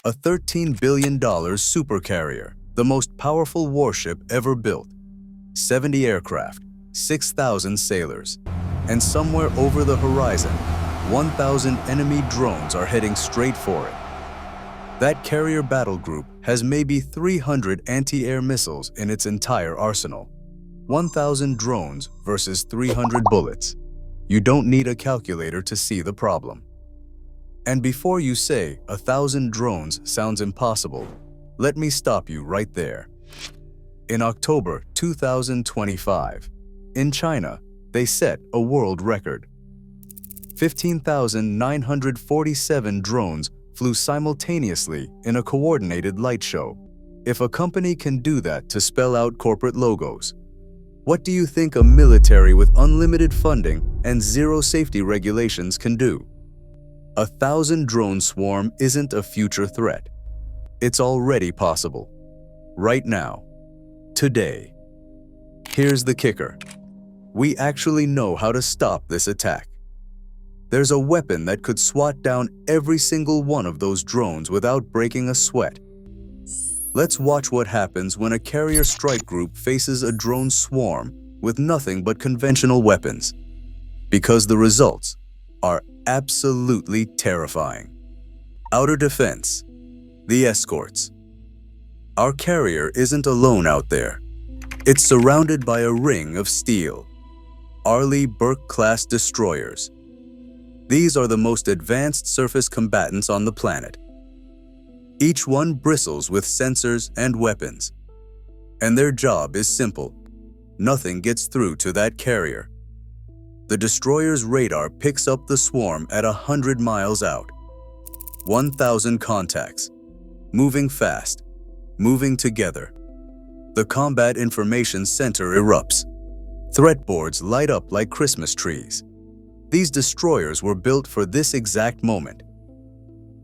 A $13 billion supercarrier, the most powerful warship ever built. 70 aircraft, 6,000 sailors, and somewhere over the horizon, 1,000 enemy drones are heading straight for it. That carrier battle group has maybe 300 anti-air missiles in its entire arsenal. 1,000 drones versus 300 bullets. You don't need a calculator to see the problem. And before you say 1,000 drones sounds impossible, let me stop you right there. In October 2025, in China, they set a world record. 15,947 drones flew simultaneously in a coordinated light show. If a company can do that to spell out corporate logos, what do you think a military with unlimited funding and zero safety regulations can do? 1,000 drone swarm isn't a future threat. It's already possible. Right now. Today. Here's the kicker. We actually know how to stop this attack. There's a weapon that could swat down every single one of those drones without breaking a sweat. Let's watch what happens when a carrier strike group faces a drone swarm with nothing but conventional weapons. Because the results are absolutely terrifying. Outer defense. The escorts. Our carrier isn't alone out there. It's surrounded by a ring of steel. Arleigh Burke-class destroyers. These are the most advanced surface combatants on the planet. Each one bristles with sensors and weapons. And their job is simple. Nothing gets through to that carrier. The destroyer's radar picks up the swarm at 100 miles out. 1,000 contacts. Moving fast. Moving together. The Combat Information Center erupts. Threat boards light up like Christmas trees. These destroyers were built for this exact moment.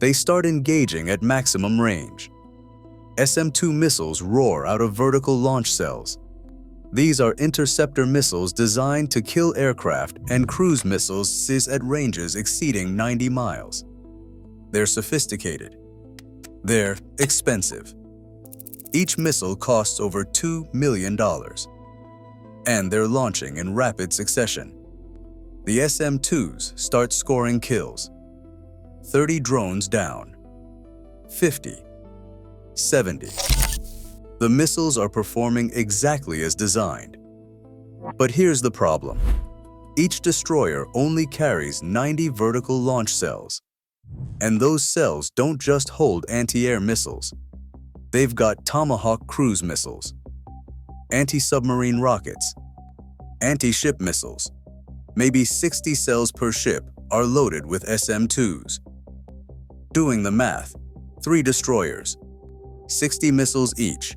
They start engaging at maximum range. SM-2 missiles roar out of vertical launch cells. These are interceptor missiles designed to kill aircraft and cruise missiles sizz at ranges exceeding 90 miles. They're sophisticated. They're expensive. Each missile costs over $2 million. And they're launching in rapid succession. The SM-2s start scoring kills. 30 drones down. 50. 70. The missiles are performing exactly as designed. But here's the problem. Each destroyer only carries 90 vertical launch cells. And those cells don't just hold anti-air missiles. They've got Tomahawk cruise missiles, anti-submarine rockets, anti-ship missiles. Maybe 60 cells per ship are loaded with SM-2s. Doing the math, 3 destroyers, 60 missiles each.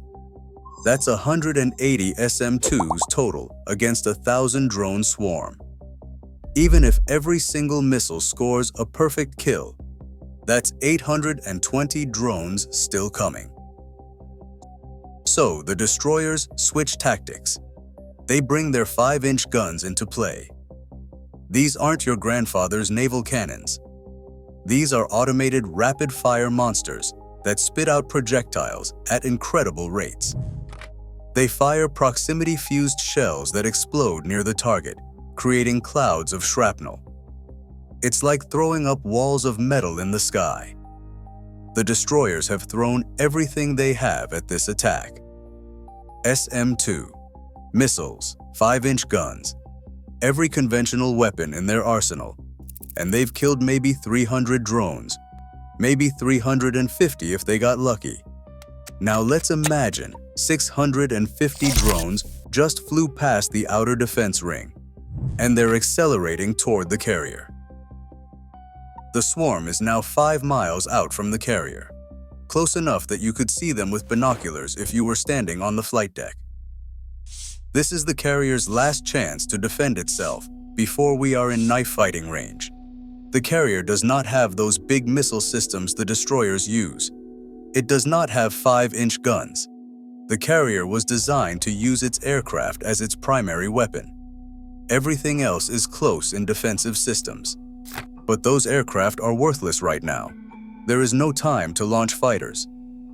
That's 180 SM-2s total against 1,000 drone swarm. Even if every single missile scores a perfect kill, that's 820 drones still coming. So the destroyers switch tactics. They bring their 5-inch guns into play. These aren't your grandfather's naval cannons. These are automated rapid-fire monsters that spit out projectiles at incredible rates. They fire proximity-fused shells that explode near the target, creating clouds of shrapnel. It's like throwing up walls of metal in the sky. The destroyers have thrown everything they have at this attack. SM-2, missiles, 5-inch guns, every conventional weapon in their arsenal, and they've killed maybe 300 drones, maybe 350 if they got lucky. Now let's imagine 650 drones just flew past the outer defense ring, and they're accelerating toward the carrier. The swarm is now 5 miles out from the carrier, close enough that you could see them with binoculars if you were standing on the flight deck. This is the carrier's last chance to defend itself before we are in knife fighting range. The carrier does not have those big missile systems the destroyers use. It does not have 5-inch guns. The carrier was designed to use its aircraft as its primary weapon. Everything else is close in defensive systems. But those aircraft are worthless right now. There is no time to launch fighters.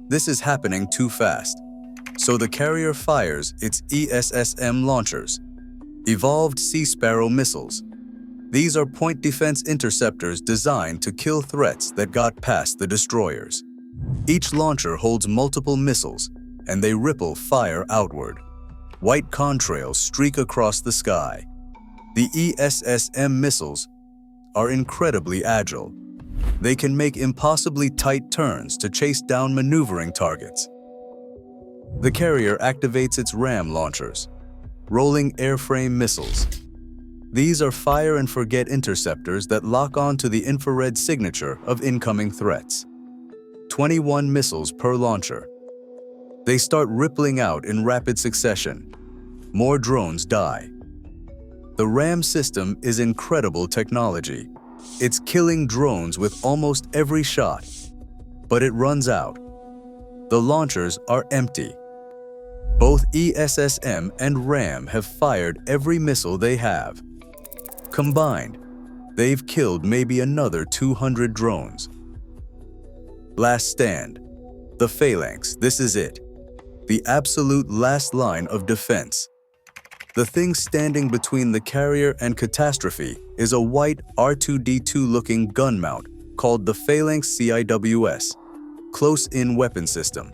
This is happening too fast. So the carrier fires its ESSM launchers, Evolved Sea Sparrow missiles. These are point defense interceptors designed to kill threats that got past the destroyers. Each launcher holds multiple missiles, and they ripple fire outward. White contrails streak across the sky. The ESSM missiles are incredibly agile. They can make impossibly tight turns to chase down maneuvering targets. The carrier activates its RAM launchers, rolling airframe missiles. These are fire-and-forget interceptors that lock onto the infrared signature of incoming threats. 21 missiles per launcher. They start rippling out in rapid succession. More drones die. The RAM system is incredible technology. It's killing drones with almost every shot. But it runs out. The launchers are empty. Both ESSM and RAM have fired every missile they have. Combined, they've killed maybe another 200 drones. Last stand. The Phalanx, this is it. The absolute last line of defense. The thing standing between the carrier and catastrophe is a white R2-D2-looking gun mount called the Phalanx CIWS, Close-In Weapon System.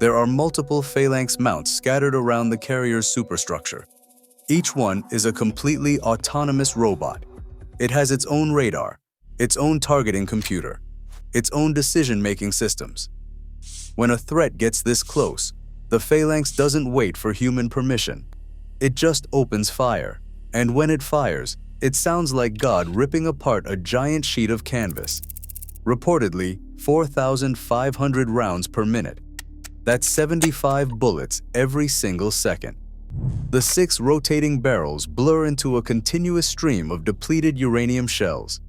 There are multiple Phalanx mounts scattered around the carrier's superstructure. Each one is a completely autonomous robot. It has its own radar, its own targeting computer, its own decision-making systems. When a threat gets this close, the Phalanx doesn't wait for human permission. It just opens fire, and when it fires, it sounds like God ripping apart a giant sheet of canvas. Reportedly, 4,500 rounds per minute. That's 75 bullets every single second. The 6 rotating barrels blur into a continuous stream of depleted uranium shells.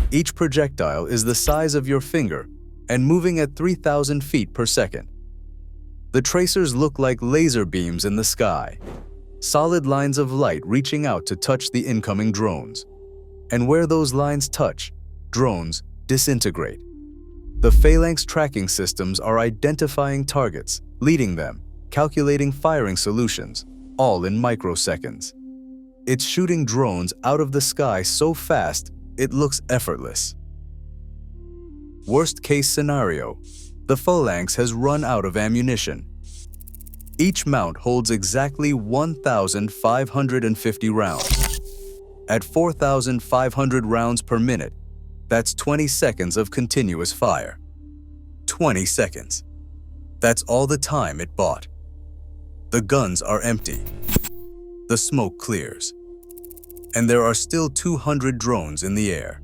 Each projectile is the size of your finger and moving at 3,000 feet per second. The tracers look like laser beams in the sky, solid lines of light reaching out to touch the incoming drones. And where those lines touch, drones disintegrate. The Phalanx tracking systems are identifying targets, leading them, calculating firing solutions, all in microseconds. It's shooting drones out of the sky so fast, it looks effortless. Worst case scenario, the Phalanx has run out of ammunition. Each mount holds exactly 1,550 rounds. At 4,500 rounds per minute, that's 20 seconds of continuous fire. 20 seconds. That's all the time it bought. The guns are empty. The smoke clears. And there are still 200 drones in the air.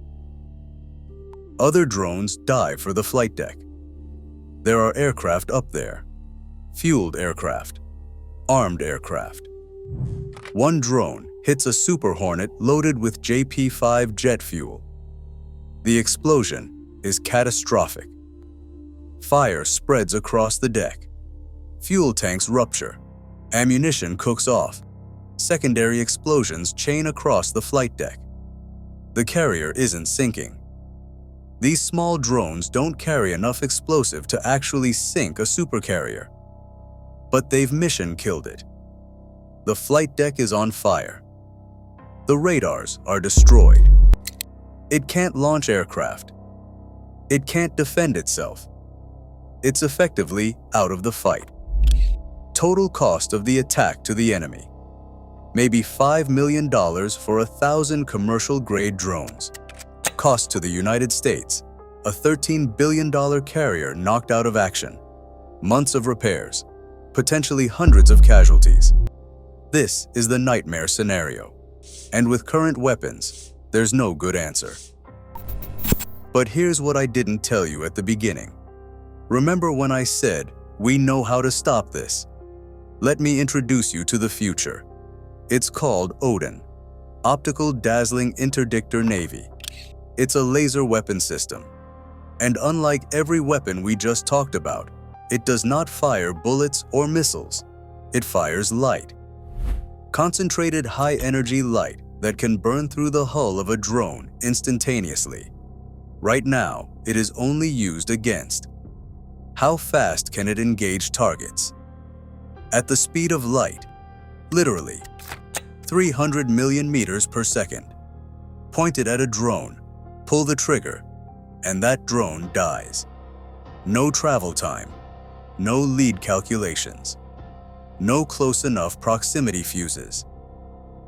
Other drones dive for the flight deck. There are aircraft up there. Fueled aircraft. Armed aircraft. One drone hits a Super Hornet loaded with JP-5 jet fuel. The explosion is catastrophic. Fire spreads across the deck. Fuel tanks rupture. Ammunition cooks off. Secondary explosions chain across the flight deck. The carrier isn't sinking. These small drones don't carry enough explosive to actually sink a supercarrier. But they've mission killed it. The flight deck is on fire. The radars are destroyed. It can't launch aircraft. It can't defend itself. It's effectively out of the fight. Total cost of the attack to the enemy: maybe $5 million for 1,000 commercial-grade drones. Cost to the United States: a $13 billion carrier knocked out of action. Months of repairs. Potentially hundreds of casualties. This is the nightmare scenario. And with current weapons, there's no good answer. But here's what I didn't tell you at the beginning. Remember when I said, we know how to stop this? Let me introduce you to the future. It's called Odin, Optical Dazzling Interdictor Navy. It's a laser weapon system. And unlike every weapon we just talked about, it does not fire bullets or missiles. It fires light. Concentrated high-energy light that can burn through the hull of a drone instantaneously. Right now, it is only used against. How fast can it engage targets? At the speed of light, literally 300 million meters per second. Point it at a drone, pull the trigger, and that drone dies. No travel time, no lead calculations, no close enough proximity fuses.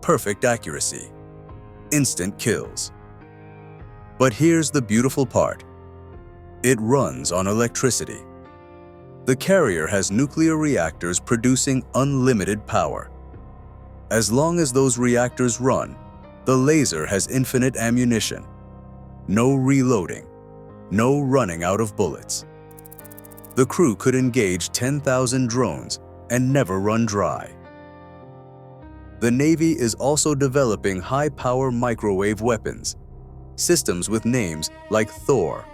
Perfect accuracy, instant kills. But here's the beautiful part. It runs on electricity. The carrier has nuclear reactors producing unlimited power. As long as those reactors run, the laser has infinite ammunition. No reloading, no running out of bullets. The crew could engage 10,000 drones and never run dry. The Navy is also developing high-power microwave weapons, systems with names like Thor.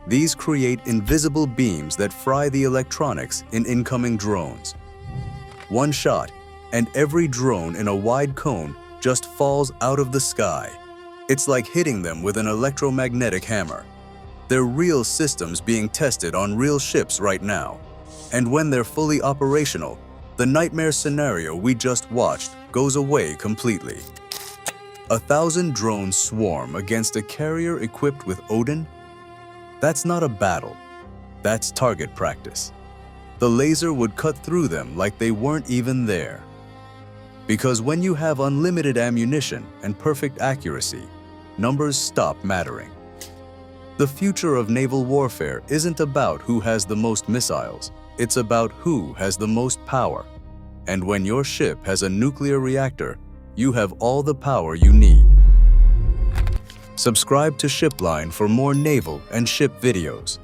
These create invisible beams that fry the electronics in incoming drones. One shot, and every drone in a wide cone just falls out of the sky. It's like hitting them with an electromagnetic hammer. They're real systems being tested on real ships right now. And when they're fully operational, the nightmare scenario we just watched goes away completely. 1,000 drones swarm against a carrier equipped with Odin? That's not a battle. That's target practice. The laser would cut through them like they weren't even there. Because when you have unlimited ammunition and perfect accuracy, numbers stop mattering. The future of naval warfare isn't about who has the most missiles, it's about who has the most power. And when your ship has a nuclear reactor, you have all the power you need. Subscribe to Shipline for more naval and ship videos.